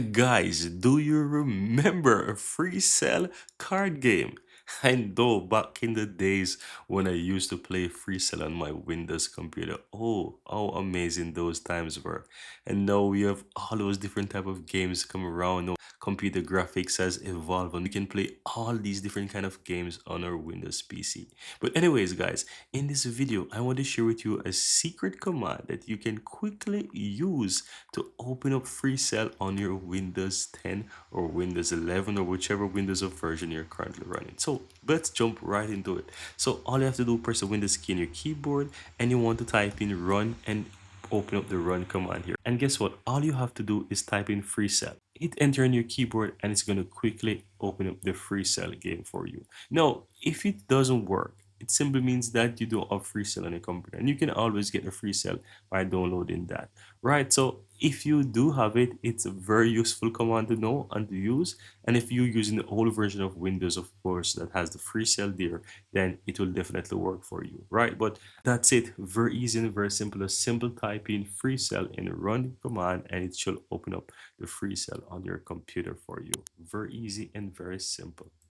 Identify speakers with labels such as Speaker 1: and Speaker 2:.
Speaker 1: Guys, do you remember a free cell card game? I know back in the days when I used to play free cell on my Windows computer. Oh, how amazing those times were. And now we have all those different type of games come around. Now computer graphics has evolved and we can play all these different kind of games on our Windows PC. But anyways, guys, in this video, I want to share with you a secret command that you can quickly use to open up free cell on your Windows 10 or Windows 11 or whichever Windows of version you're currently running. So let's jump right into it. So all you have to do, press the Windows key on your keyboard and you want to type in run and open up the run command here. And guess what? All you have to do is type in free cell. Hit enter on your keyboard and it's going to quickly open up the free cell game for you. Now, if it doesn't work, it simply means that you don't have free cell on your computer and you can always get the free cell by downloading that, right? So if you do have it, it's a very useful command to know and to use. And if you're using the old version of Windows, of course, that has the free cell there, then it will definitely work for you, right? But that's it. Very easy and very simple. A simple type in free cell and run command, and it should open up the free cell on your computer for you. Very easy and very simple.